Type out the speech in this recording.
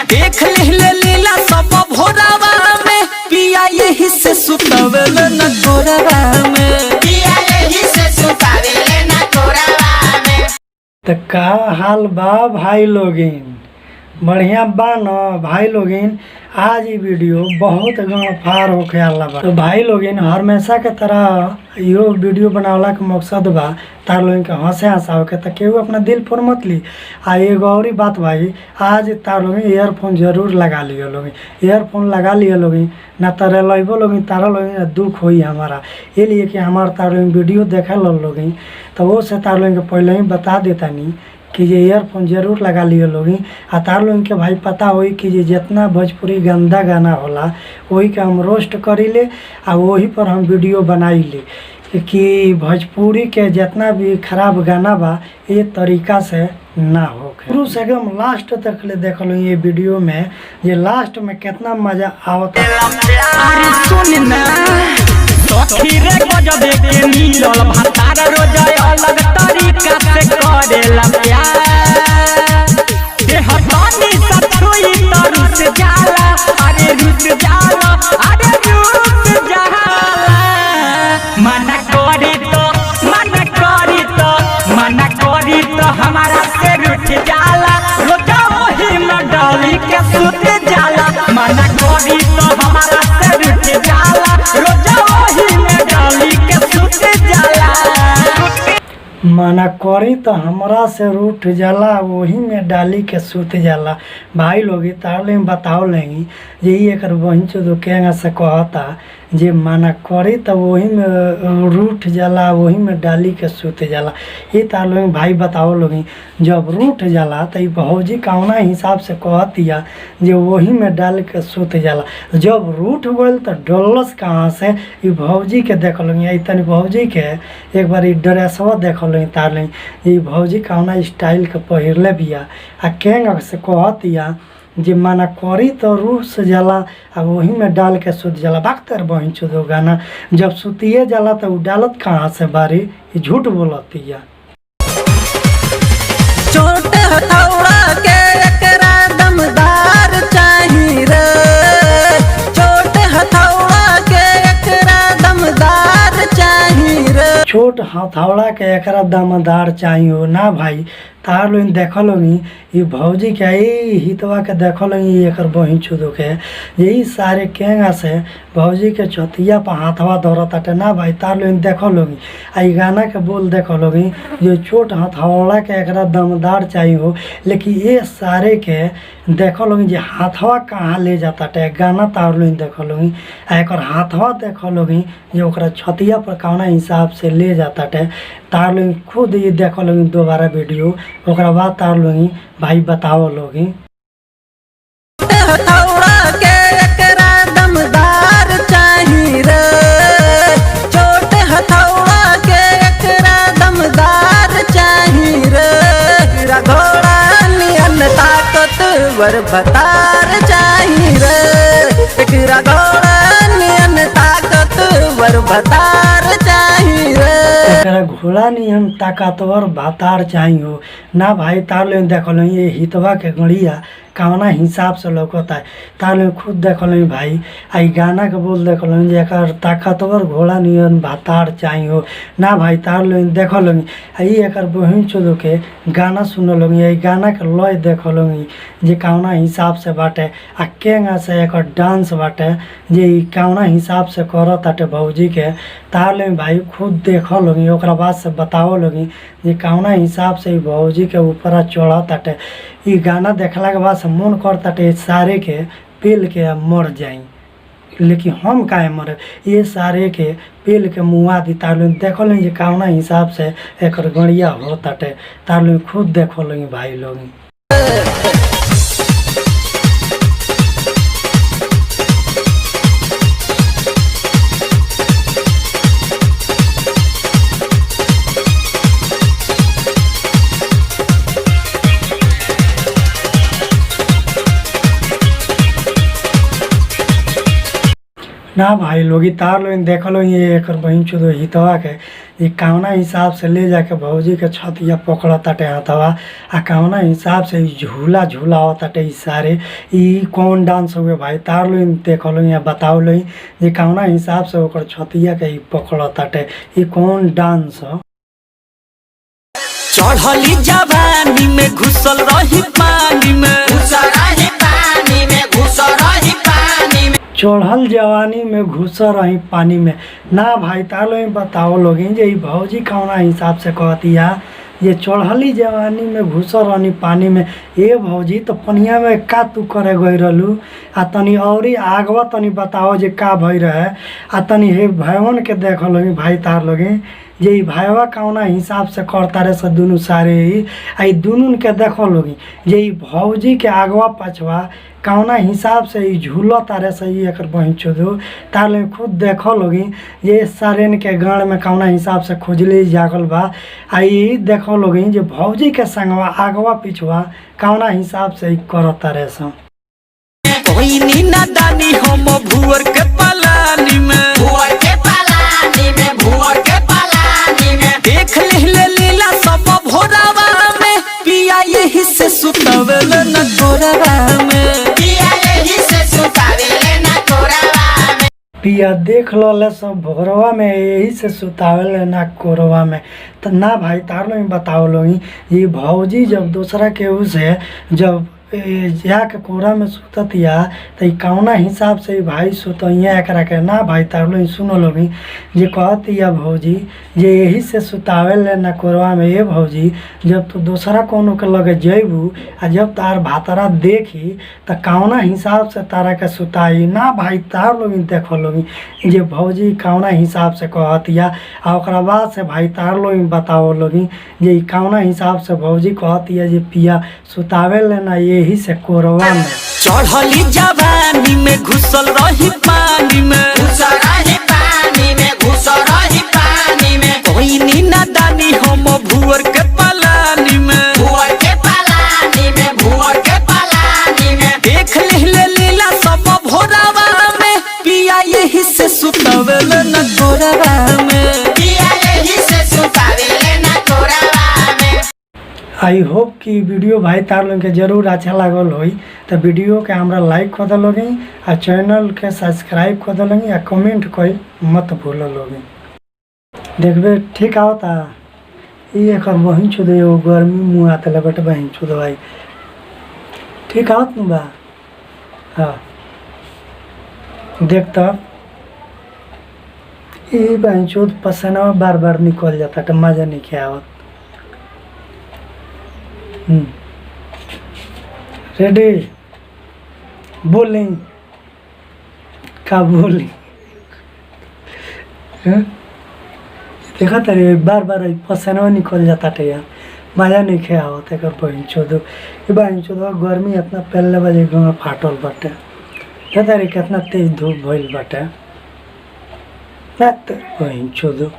देख ले लीला सब भोरावा में पिया यही से सुतवेल न कोरावा में पिया यही से सुतवेल न कोरावा में। तो का हाल बा भाई लोगिन, बढ़िया बा न भाई लोगिन। आज ये वीडियो बहुत गंफार होके आला बा। तो भाई लोगिन हमेशा के तरह यो वीडियो बनावला के मकसद बा तार लोगन के हंसे हंसाव के, तो केहू अपना दिल पर मत ली। आ एगो और बात भाई, आज तार लोग ईयरफोन जरूर लगा लियो लोग, ईयरफोन लगा लियो लोग, ना तारे लइबो लोग तारा लोग दुख होई हमारा, ये लिए कि हमारा तार लोग वीडियो देखे लोग, तो वो से तार लोग के पहले ही बता देता नहीं कि ये ईयरफोन जरूर लगा लियो लोग। आ तार लोग के भाई पता होई कि ये जितना भोजपुरी गंदा गाना होला वही के हम रोस्ट करी ले, आ वही पर हम वीडियो बनाई ले कि भोजपुरी के जितना भी खराब गाना बा ये तरीका से ना हो। शुरू से एकदम लास्ट तक ले देख लो ये वीडियो में, ये लास्ट में कितना मजा आवता। अरे सुन ना सखी रे गजबे के मिलल भतार रोज अलग तरीका से करेला प्यार। देह पानी सछुई तरु से जाला, अरे रुस जाला, अरे रुस जाला। मना करी तो हमारा से रुठ जाला, रोजा वही में डाली के सुत जाला। मना करी तो हमारा से रुठ जाला, रोजा वही में डाली के सुत जाला। मना करी तो हमरा से रूठ जाला, वही में डाली के सूत जाला। भाई लोग तारले बताओ लेंगी यही एक वही चो केंगा से कहता जे मना करी तो वही में रूठ जाला, वही में डाली के सूत जाला। ये तार लोग भाई बताओ लोग जब रूठ जाला तो ये भौजी कौना हिसाब से कहतिया जे वही में डाल के सूत जाला। जब रूठ गल तो डलस कहाँ से ये भौजी के देख लो, तनी भौजी के एक बार ड्रेसवा देख लो तार लें ये भौजी कौना स्टाइल के पहिरले बिया, आ केंगा से कहतिया जे मना करी तो रूह से जाला, आ वही में डाल के सुत जाला। बाक्तर बहन चुदो गाना जब सुतिए जाला तो उ डालत कहाँ से बारी, ये झूठ बोलतिया। छोटे हथौड़ा के एकरा दमदार चाही रे, छोटे हथौड़ा के एकरा दमदार चाही रे। छोट हथौड़ा के एकरा दमदार चाहिए ना भाई। तार लोग देख लोगी ये भौजी के यही हितवा के देख लोगी एक बहिन चुदो के यही सारे केंगा से भौजी के चौथिया पर हाथवा दौड़ताटे ना भाई। तार लोग देख लोगी आ गाना के बोल देख लोगी जो छोट हथौड़ा के एकरा दमदार चाहिए हो, लेकिन ये सारे के देख लोगी जे हाथवा कहाँ ले जाताटे गाना। तार लोग देख लोगी आ एक हाथवा देख लोगी जो ओकरा छतिया पर कौना हिसाब से ले जाताटे। तार लोग खुद ये देख लोगी दोबारा वीडियो, ओकरा बाद तार लोगी भाई बताओ लोगी। हथौड़ा के एकरा दमदार चाही रे, छोटे हथौड़ा के एकरा दमदार चाही रे। एकरा घोड़ा नियन ताकतवर भतार चाही रे, एकरा घोड़ा नियन ताकतवर भतार चाही रे। एकरा घोड़ा नियन ताकतवर भातार चाहिए हो ना भाई। तार लोग देख लो ये हितवा के गड़िया कौना हिसाब से लौकता है। तार लोग खुद देख लो भाई आई गाना के बोल देख लो जे ताकतवर घोड़ा नियन भातार चाहिए हो ना भाई। तार लोग देख लो एक बहन चोदो के गाना सुन लो, ये गाना के लय देख लो जे कौना हिसाब से बाटे, आ केंगा से एक डांस बाटे जे कौना हिसाब से करताटे भौजी के। तार लोग भाई खुद देख लोगी ओकरा बाद से बताओ लोगी जे कौना हिसाब से भौजी के ऊपर चढ़ताटे। ये गाना देखला के बाद से मन करताटे सारे के पेल के मर जाई, लेकिन हम काहे मरे ये सारे के पेल के मुआ दी। तार लोग देख लो जे कौना हिसाब से एक गड़िया होताटे। तार लोग खुद देख लो भाई लोग। ना भाई लोग तार लोग देख लो ये एक बहन चुदो हितवा के ये कौना हिसाब से ले जाके भौजी के छतिया पकड़ ताटे हाथवा आ कौना हिसाब से ई झूला झूलाव ताटे ई सारे ई कौन डांस हुए भाई तार लो देख लो या बताओ लो जे कौना हिसाब से ओकर छतिया के ई पकड़ ताटे ई कौन डांस ह। चढ़ली जवानी में घुसल रही पानी में, चढ़ल जवानी में घुस रही पानी में ना भाई तालो बताओ लोग जे ई भौजी कौना हिसाब से कहतिया ये चढ़ली जवानी में घुस रही पानी में। ए भौजी तो पनिया में का तू करे गई रहलू आ तनी और आगवा तनी बताओ जे का भई रहे आ तनी हे भैवन के देख लोगी भाई तार लोगी जे ई भाईवा कौना हिसाब से करता रहे से दुनू सारे ही आ ई दुनू के देखो लोगी जे ई भौजी के आगवा पछवा कौना हिसाब से ई झूलो तारे से ई एकर बहिन चोदो ताले खुद देखो लोगी ये सारेन के गाड़ में कौना हिसाब से खुजली जागल बा आ ई देखो लोगी जे भौजी के संगवा आगवा पिछवा कौना हिसाब से ई करत तारे से। कोई नीना दानी हम भुअर के पलानी में, देख ले लीला सब भोरावा में, पिया यही से सुतवल न गोरवा में, पिया देख लो सब भोरवा में यही से सुतावल ना कोरवा में। तो ना भाई तार लो बताओ लोगी ये भौजी जब दूसरा केहू से जब जाके कोरा में सुततिया तो कौना हिसाब से भाई सुतइया एकरा के ना भाई तार लो सुनो लोगी जे कहतिया भौजी जे यही से सुतावे ले ना कोरवा में। ये भौजी जब तू दूसरा कोनो के लगे जेबू आ जब तार भातरा देखी तो कौना हिसाब से तारा के सुताई ना भाई तार लोगी देखो लोगी जे भौजी कौना हिसाब से कहतिया आ ओकरा बाद से भाई तार लोगी बताओ लोगी जे कौना हिसाब से भौजी कहतिया जे पिया सुतावे ले ना यही से कोरवा में। चढ़ली जवानी में घुसल रही पानी में, कोई नीना दानी हम भुअर के पलानी में, देख ले लीला सब भोरावा में, पिया यही से सुतवल न गोरवा में। आई होप कि वीडियो भाई तार लोग के जरूर अच्छा लागल होई तो वीडियो के हमरा लाइक कर दलोगी आ चैनल के सब्सक्राइब कर दलोगी आ कमेंट कोई मत भूल लोगी। देखबे ठीक आवता ये एक बहिन छुद एगो गर्मी मुँह आते बट बहिन छुद भाई ठीक आवत न बा। हाँ देख तो ये बहिन छुद पसीना बार बार निकल जाता तो मजा नहीं क्या आवत। रेडी बोली का बोली देखा तारे बार बार पसीना निकल जाता टे यार मजा नहीं खे आवत एक बहन चौदह ये बहन चौदह गर्मी इतना पहले बजे गाँव फाटल बाटे तारे कितना तेज धूप भइल बाटे बहन चौदह